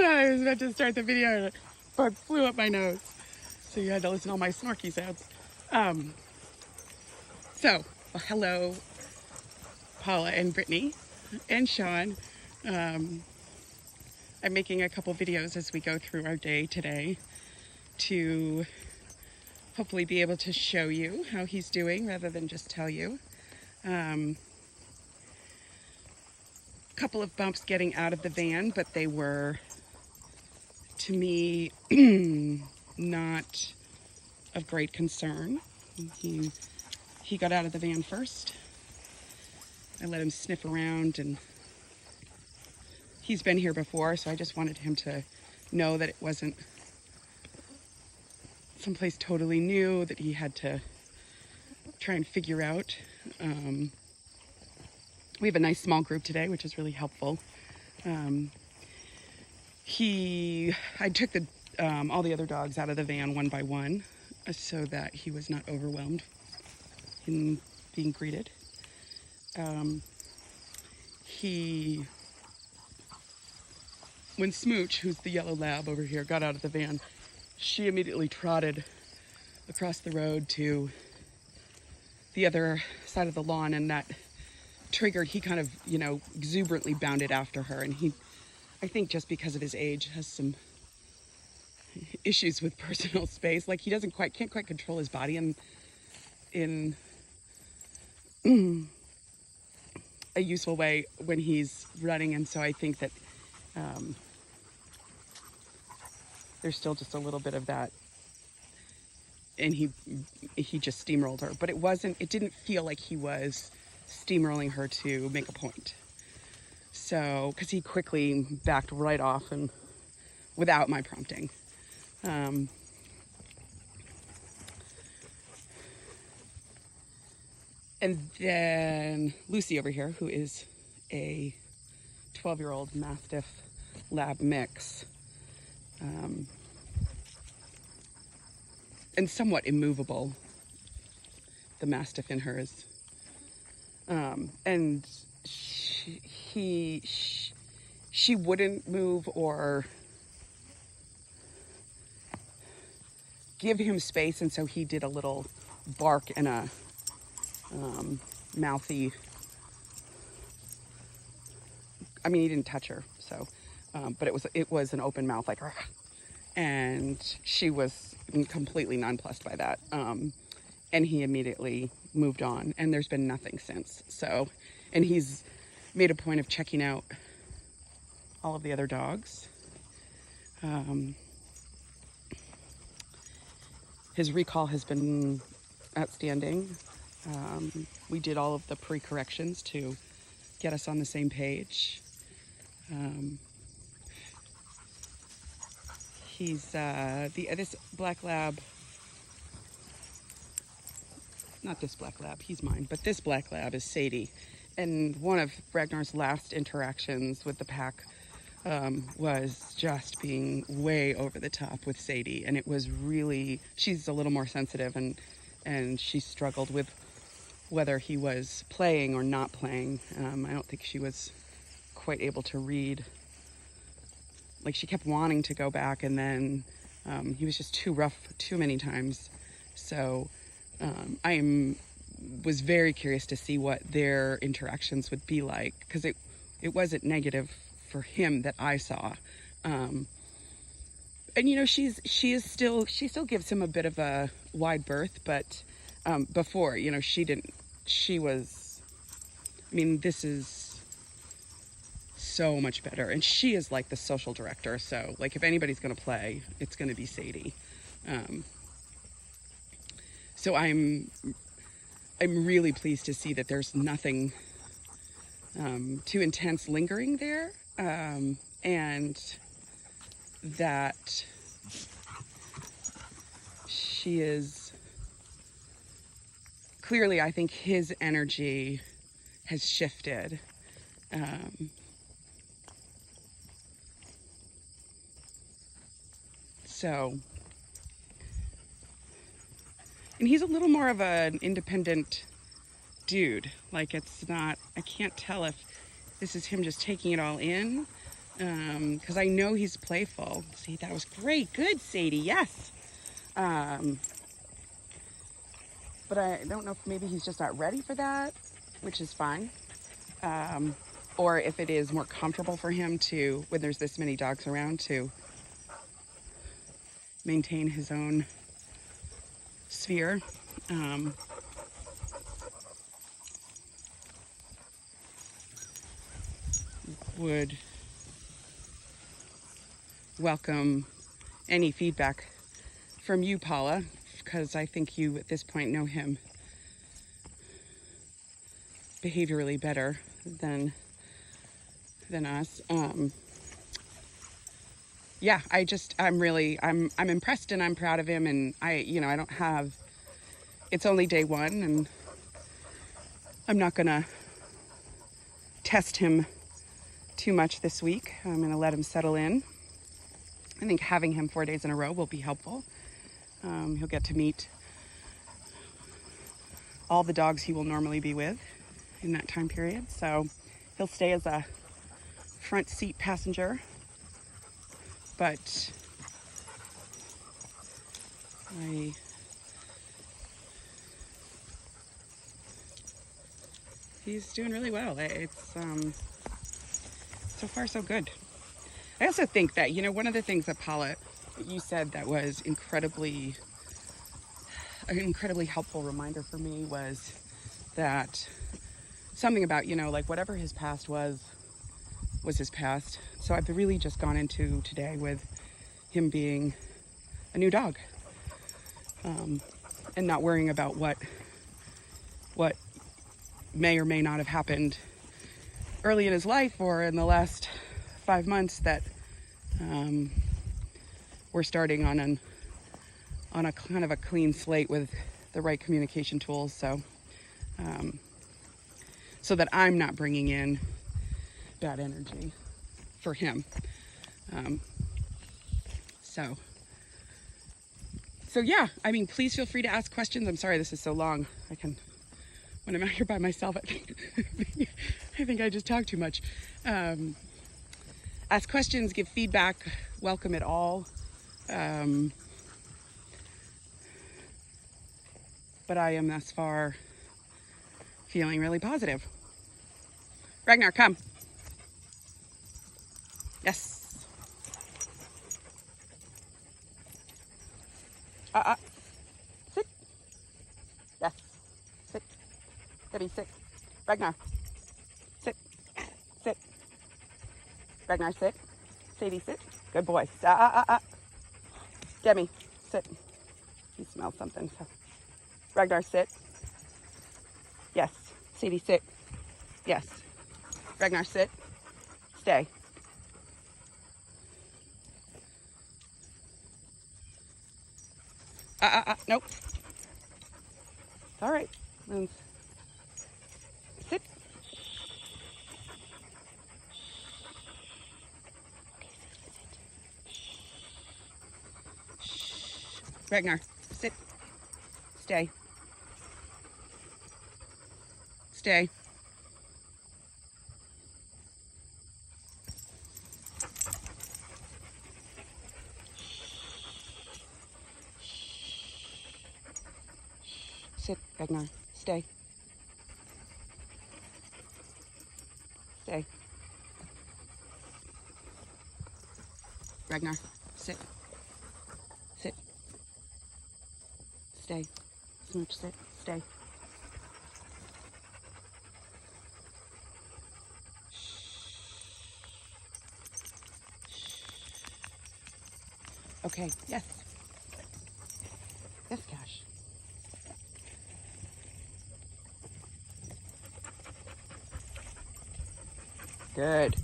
I was about to start the video and a bug flew up my nose. So you had to listen to all my snorky sounds. Well, hello, Paula and Brittany and Sean. I'm making a couple videos as we go through our day today to hopefully be able to show you how he's doing rather than just tell you. Couple of bumps getting out of the van, but they were, to me, not of great concern. He got out of the van first. I let him sniff around, and he's been here before, so I just wanted him to know that it wasn't someplace totally new that he had to try and figure out. We have a nice small group today, which is really helpful. I took all the other dogs out of the van one by one so that he was not overwhelmed in being greeted. When Smooch, who's the yellow lab over here, got out of the van, she immediately trotted across the road to the other side of the lawn, and that triggered, he kind of, exuberantly bounded after her. And I think just because of his age, has some issues with personal space. Like, he can't quite control his body in a useful way when he's running. And so I think that there's still just a little bit of that. And he just steamrolled her, but it didn't feel like he was steamrolling her to make a point. So, because he quickly backed right off and without my prompting. And then Lucy over here, who is a 12-year-old Mastiff Lab mix, and somewhat immovable. The Mastiff in her is, and she wouldn't move or give him space, and so he did a little bark and a mouthy. I mean, he didn't touch her, so, but it was an open mouth, like, and she was completely nonplussed by that. And he immediately moved on, and there's been nothing since. So, and he's made a point of checking out all of the other dogs. His recall has been outstanding. We did all of the pre-corrections to get us on the same page. He's this black lab. Not this black lab, he's mine, but this black lab is Sadie. And one of Ragnar's last interactions with the pack was just being way over the top with Sadie. And it was really, she's a little more sensitive, and she struggled with whether he was playing or not playing. I don't think she was quite able to read. Like, she kept wanting to go back, and then he was just too rough too many times. So I was very curious to see what their interactions would be like, because it wasn't negative for him that I saw. And she still gives him a bit of a wide berth, but before, this is so much better. And she is like the social director, so like, if anybody's going to play, it's going to be Sadie. So I'm really pleased to see that there's nothing too intense lingering there, and that she is clearly, I think his energy has shifted. And he's a little more of an independent dude. Like, it's not, I can't tell if this is him just taking it all in, because I know he's playful. See, that was great. Good, Sadie. Yes. But I don't know if maybe he's just not ready for that, which is fine. Or if it is more comfortable for him to, when there's this many dogs around, to maintain his own sphere. Would welcome any feedback from you, Paula, because I think you at this point know him behaviorally better than us. Yeah, I'm impressed and I'm proud of him, and I don't have, it's only day one, and I'm not gonna test him too much this week. I'm gonna let him settle in. I think having him 4 days in a row will be helpful. He'll get to meet all the dogs he will normally be with in that time period. So he'll stay as a front seat passenger, but he's doing really well. It's so far so good. I also think that, one of the things that Paula, you said that was an incredibly helpful reminder for me was that something about, like whatever his past was his past. So I've really just gone into today with him being a new dog, and not worrying about what may or may not have happened early in his life or in the last 5 months that we're starting on a kind of a clean slate with the right communication tools, so that I'm not bringing in bad energy for him. So yeah, I mean, please feel free to ask questions. I'm sorry this is so long. When I'm out here by myself, I think I just talk too much. Ask questions, give feedback, welcome it all. But I am thus far feeling really positive. Ragnar, come. Yes. Sit. Yes. Sit. Debbie, sit. Ragnar. Sit. Sit. Ragnar, sit. Sadie, sit. Good boy. Demi, sit. He smells something. So. Ragnar, sit. Yes. Sadie, sit. Yes. Ragnar, sit. Stay. Nope. All right. Sit. Ragnar, sit. Stay. Stay. Sit, Ragnar. Stay. Stay. Ragnar, sit. Sit. Stay. Smooch, sit. Stay. Okay, yes. Yes, Cash. Good.